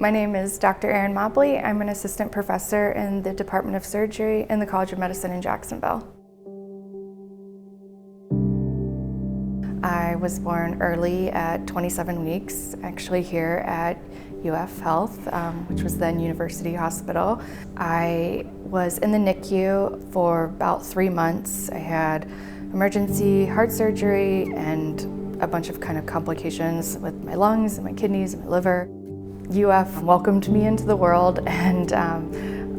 My name is Dr. Erin Mobley. I'm an assistant professor in the Department of Surgery in the College of Medicine in Jacksonville. I was born early at 27 weeks, actually here at UF Health, which was then University Hospital. I was in the NICU for about 3 months. I had emergency heart surgery and a bunch of complications with my lungs and my kidneys and my liver. UF welcomed me into the world, and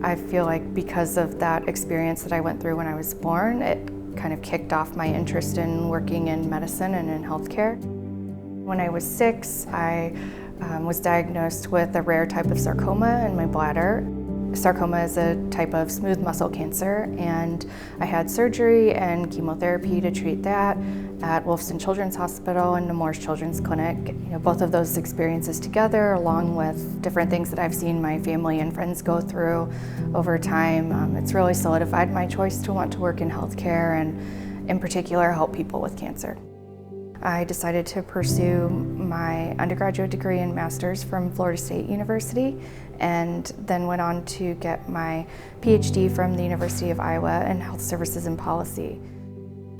I feel like because of that experience that I went through when I was born, it kind of kicked off my interest in working in medicine and in healthcare. When I was 6, I was diagnosed with a rare type of sarcoma in my bladder. Sarcoma is a type of smooth muscle cancer, and I had surgery and chemotherapy to treat that at Wolfson Children's Hospital and Nemours Children's Clinic. Both of those experiences together, along with different things that I've seen my family and friends go through over time, it's really solidified my choice to want to work in healthcare and, in particular, help people with cancer. I decided to pursue my undergraduate degree and master's from Florida State University, and then went on to get my PhD from the University of Iowa in Health Services and Policy.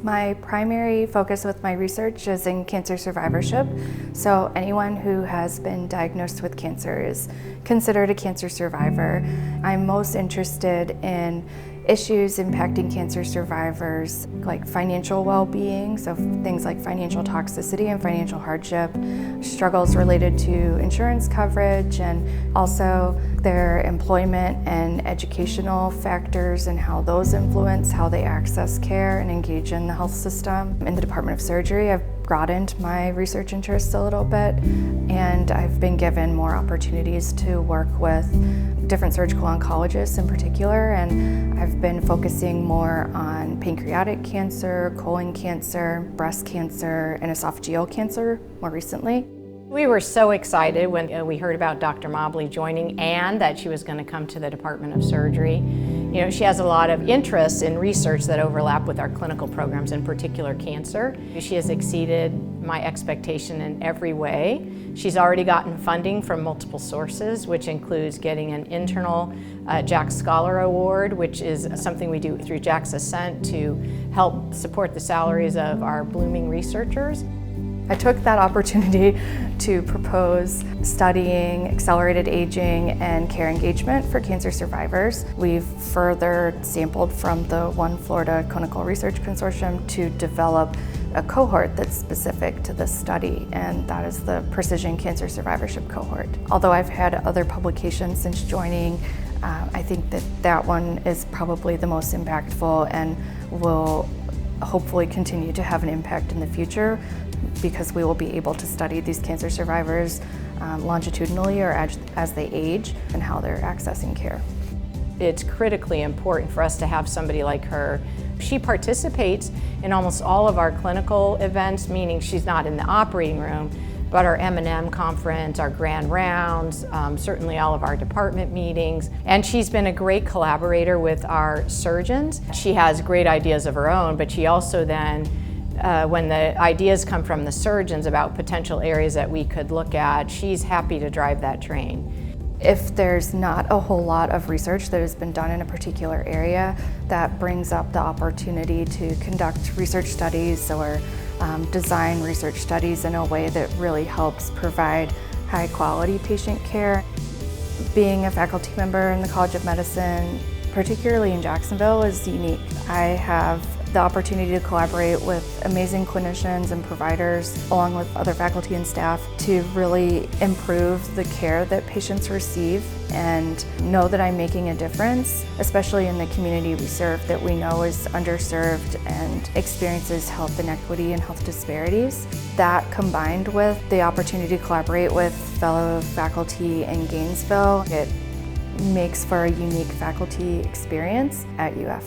My primary focus with my research is in cancer survivorship, so anyone who has been diagnosed with cancer is considered a cancer survivor. I'm most interested in issues impacting cancer survivors, like financial well-being, so things like financial toxicity and financial hardship, struggles related to insurance coverage, and also their employment and educational factors and how those influence how they access care and engage in the health system. In the Department of Surgery, I've broadened my research interests a little bit, and I've been given more opportunities to work with different surgical oncologists in particular, and I've been focusing more on pancreatic cancer, colon cancer, breast cancer, and esophageal cancer more recently. We were so excited when we heard about Dr. Mobley joining and that she was going to come to the Department of Surgery. She has a lot of interests in research that overlap with our clinical programs, in particular cancer. She has exceeded my expectation in every way. She's already gotten funding from multiple sources, which includes getting an internal Jack Scholar Award, which is something we do through Jack's Ascent to help support the salaries of our blooming researchers. I took that opportunity to propose studying accelerated aging and care engagement for cancer survivors. We've further sampled from the One Florida Clinical Research Consortium to develop a cohort that's specific to this study, and that is the Precision Cancer Survivorship cohort. Although I've had other publications since joining, I think that one is probably the most impactful and will hopefully continue to have an impact in the future, because we will be able to study these cancer survivors longitudinally or as they age and how they're accessing care. It's critically important for us to have somebody like her. She participates in almost all of our clinical events, meaning she's not in the operating room, but our M&M conference, our grand rounds, certainly all of our department meetings. And she's been a great collaborator with our surgeons. She has great ideas of her own, but she also then when the ideas come from the surgeons about potential areas that we could look at, she's happy to drive that train. If there's not a whole lot of research that has been done in a particular area, that brings up the opportunity to conduct research studies or design research studies in a way that really helps provide high quality patient care. Being a faculty member in the College of Medicine, particularly in Jacksonville, is unique. I have the opportunity to collaborate with amazing clinicians and providers, along with other faculty and staff, to really improve the care that patients receive and know that I'm making a difference, especially in the community we serve that we know is underserved and experiences health inequity and health disparities. That, combined with the opportunity to collaborate with fellow faculty in Gainesville, it makes for a unique faculty experience at UF.